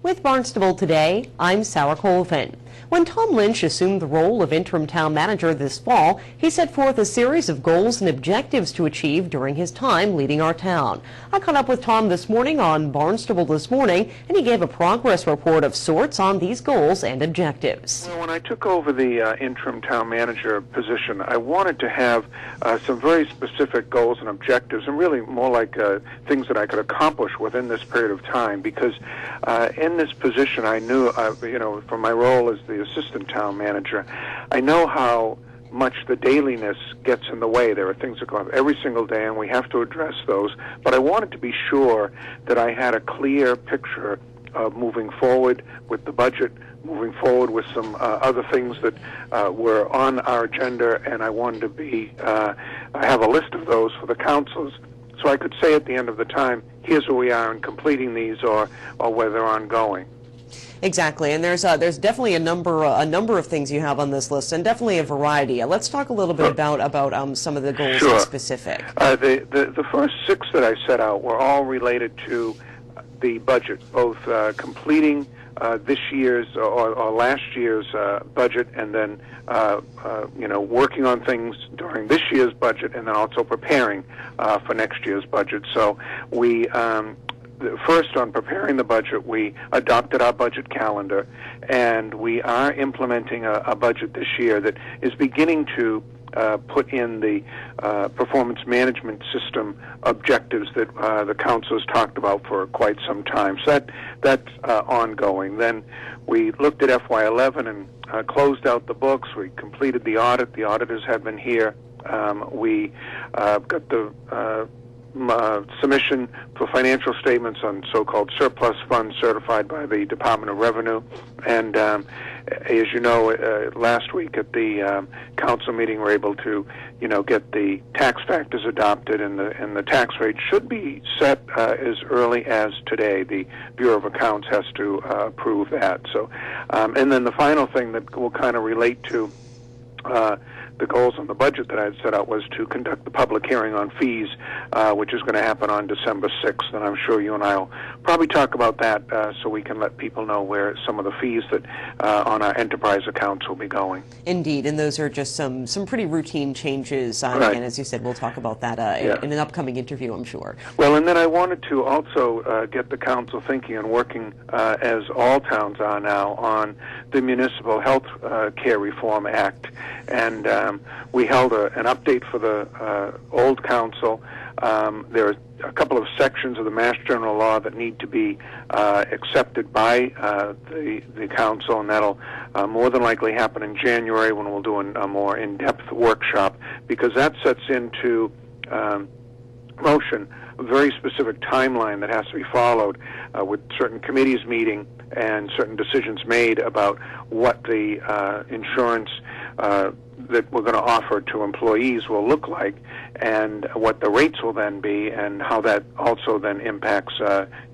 With Barnstable Today, I'm Sarah Colvin. When Tom Lynch assumed the role of interim town manager this fall, he set forth a series of goals and objectives to achieve during his time leading our town. I caught up with Tom this morning on Barnstable This Morning, and he gave a progress report of sorts on these goals and objectives. Well, when I took over the interim town manager position, I wanted to have some very specific goals and objectives, and really more like things that I could accomplish within this period of time, because in this position I knew, from my role as the assistant town manager, I know how much the dailiness gets in the way. There are things that go up every single day, and we have to address those. But I wanted to be sure that I had a clear picture of moving forward with the budget, moving forward with some other things that were on our agenda, and I wanted to have a list of those for the councils, so I could say at the end of the time, here's where we are in completing these, or where they're ongoing. Exactly, and there's definitely a number of things you have on this list, and definitely a variety. Let's talk a little bit about some of the goals in specific. The first 6 that I set out were all related to the budget, both completing this year's or last year's budget, and then working on things during this year's budget, and then also preparing for next year's budget. So we. First, on preparing the budget, we adopted our budget calendar, and we are implementing a budget this year that is beginning to put in the performance management system objectives that the council has talked about for quite some time. So that's ongoing. Then we looked at FY11 and closed out the books. We completed the audit. The auditors have been here. We got the submission for financial statements on so-called surplus funds certified by the Department of Revenue. And as you know, last week at the council meeting, we were able to, get the tax factors adopted, and the tax rate should be set as early as today. The Bureau of Accounts has to approve that. So, and then the final thing that will kind of relate to the goals on the budget that I had set out was to conduct the public hearing on fees, which is going to happen on December 6th, and I'm sure you and I will probably talk about that so we can let people know where some of the fees that on our enterprise accounts will be going. Indeed, and those are just some pretty routine changes, right. And as you said, we'll talk about that in an upcoming interview, I'm sure. Well, and then I wanted to also get the council thinking and working, as all towns are now, on the Municipal Health Care Reform Act, and we held an update for the old council. There are a couple of sections of the Mass General Law that need to be accepted by the council, and that'll more than likely happen in January when we'll do a more in-depth workshop, because that sets into motion a very specific timeline that has to be followed with certain committees meeting and certain decisions made about what the insurance that we're going to offer to employees will look like, and what the rates will then be, and how that also then impacts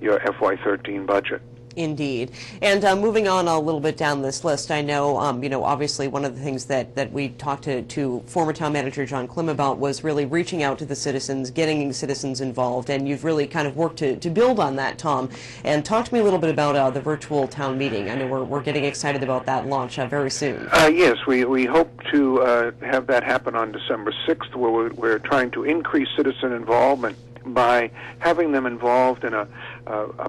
your FY13 budget. Indeed. And moving on a little bit down this list, I know, obviously one of the things that we talked to former town manager John Klim about was really reaching out to the citizens, getting citizens involved, and you've really kind of worked to build on that, Tom. And talk to me a little bit about the virtual town meeting. I know we're getting excited about that launch very soon. Yes, we hope to have that happen on December 6th, where we're trying to increase citizen involvement by having them involved in a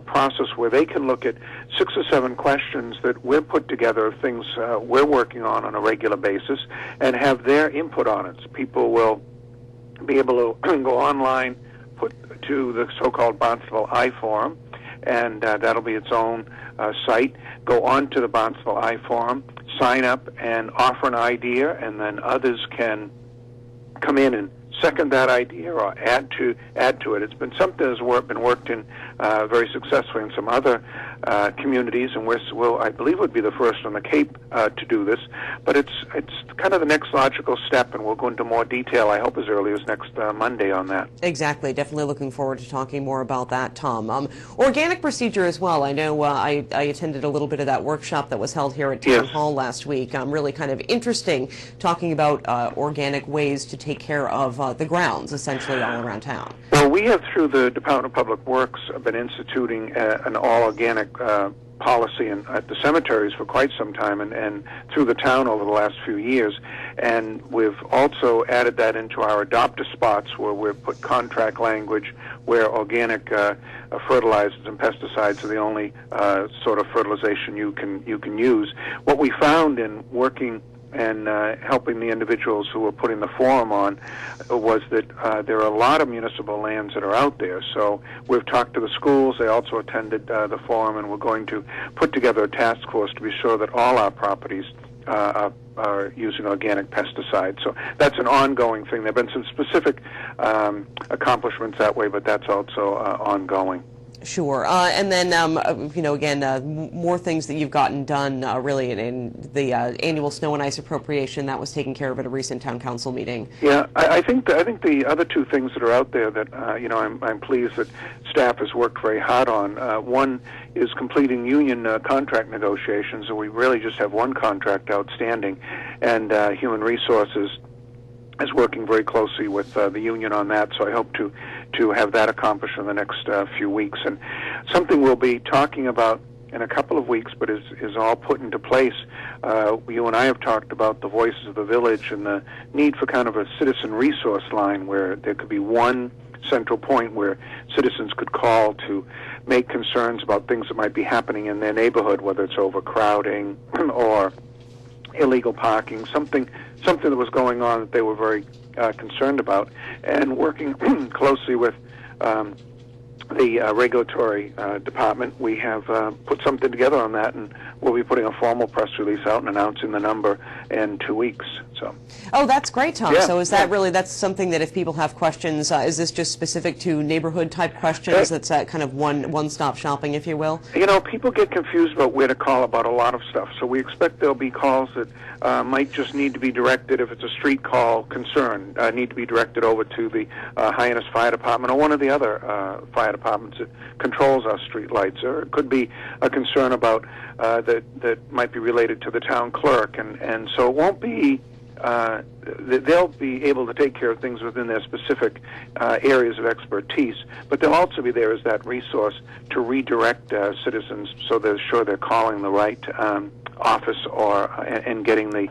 process where they can look at 6 or 7 questions that we've put together of things we're working on a regular basis, and have their input on it. So people will be able to go online, put to the so-called Barnstable iForum, and that'll be its own site. Go on to the Barnstable iForum, sign up, and offer an idea, and then others can come in and second that idea or add to it. It's been something that's been worked in very successfully in some other communities, and I believe would be the first on the Cape to do this. But it's kind of the next logical step, and we'll go into more detail, I hope, as early as next Monday on that. Exactly. Definitely looking forward to talking more about that, Tom. Organic procedure as well. I know I attended a little bit of that workshop that was held here at Town Hall last week. Really kind of interesting, talking about organic ways to take care of the grounds, essentially, all around town. Well, we have, through the Department of Public Works, been instituting an all-organic policy at the cemeteries for quite some time and through the town over the last few years. And we've also added that into our adopt-a spots, where we've put contract language where organic fertilizers and pesticides are the only sort of fertilization you can use. What we found in working and helping the individuals who were putting the forum on was that there are a lot of municipal lands that are out there. So we've talked to the schools. They also attended the forum, and we're going to put together a task force to be sure that all our properties are using organic pesticides. So that's an ongoing thing. There have been some specific accomplishments that way, but that's also ongoing. Sure. And then, again, more things that you've gotten done really in the annual snow and ice appropriation that was taken care of at a recent town council meeting. Yeah, I think the other two things that are out there that I'm pleased that staff has worked very hard on. One is completing union contract negotiations, and we really just have one contract outstanding, and Human Resources is working very closely with the union on that, so I hope to have that accomplished in the next few weeks. And something we'll be talking about in a couple of weeks, but is all put into place. You and I have talked about the Voices of the Village and the need for kind of a citizen resource line where there could be one central point where citizens could call to make concerns about things that might be happening in their neighborhood, whether it's overcrowding or illegal parking, something that was going on that they were very concerned about, and working closely with the regulatory department, we have put something together on that, and we'll be putting a formal press release out and announcing the number in 2 weeks. So. Oh, that's great, Tom. Yeah, so is that really, that's something that if people have questions, is this just specific to neighborhood type questions? That's kind of one-stop shopping, if you will? People get confused about where to call about a lot of stuff. So we expect there'll be calls that might just need to be directed, if it's a street call concern, need to be directed over to the Hyannis Fire Department or one of the other fire departments that controls our street lights. Or it could be a concern about that might be related to the town clerk. And so it won't be, they'll be able to take care of things within their specific areas of expertise, but they'll also be there as that resource to redirect citizens so they're sure they're calling the right office and getting the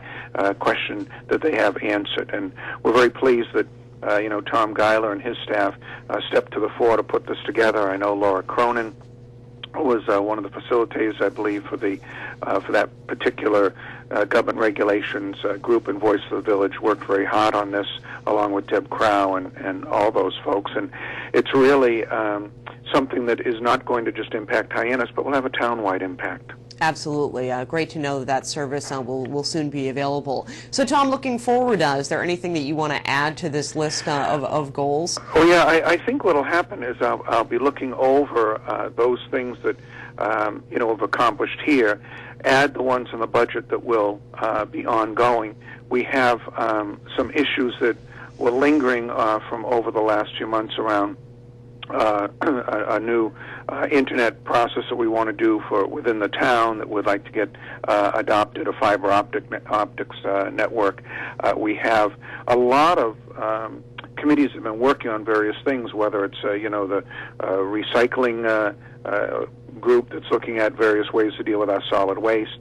question that they have answered. And we're very pleased that Tom Geiler and his staff stepped to the fore to put this together. I know Laura Cronin was one of the facilitators, I believe, for that particular government regulations group, and Voice of the Village worked very hard on this, along with Deb Crow and all those folks. And it's really something that is not going to just impact Hyannis, but will have a town-wide impact. Absolutely. Great to know that service will soon be available. So, Tom, looking forward, is there anything that you want to add to this list of goals? Oh, yeah. I think what will happen is I'll be looking over those things that, have accomplished here, add the ones in the budget that will be ongoing. We have some issues that were lingering from over the last few months around a new internet process that we want to do for within the town that we'd like to get adopted, a fiber optics network. We have a lot of committees that have been working on various things, whether it's the recycling group that's looking at various ways to deal with our solid waste.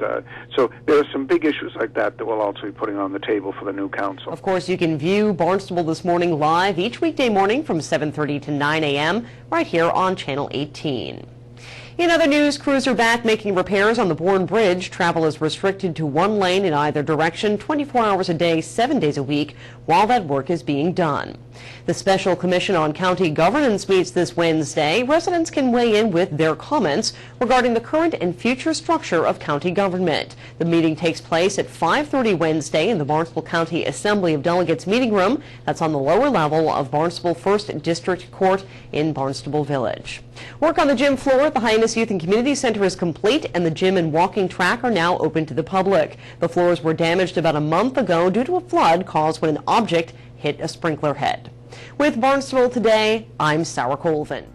So there are some big issues like that that we'll also be putting on the table for the new council. Of course, you can view Barnstable This Morning live each weekday morning from 7:30 to 9 a.m. right here on Channel 18. In other news, crews are back making repairs on the Bourne Bridge. Travel is restricted to one lane in either direction, 24 hours a day, 7 days a week, while that work is being done. The Special Commission on County Governance meets this Wednesday. Residents can weigh in with their comments regarding the current and future structure of county government. The meeting takes place at 5:30 Wednesday in the Barnstable County Assembly of Delegates meeting room. That's on the lower level of Barnstable 1st District Court in Barnstable Village. Work on the gym floor at the Hyannis Youth and Community Center is complete, and the gym and walking track are now open to the public. The floors were damaged about a month ago due to a flood caused when an object hit a sprinkler head. With Barnstable Today, I'm Sarah Colvin.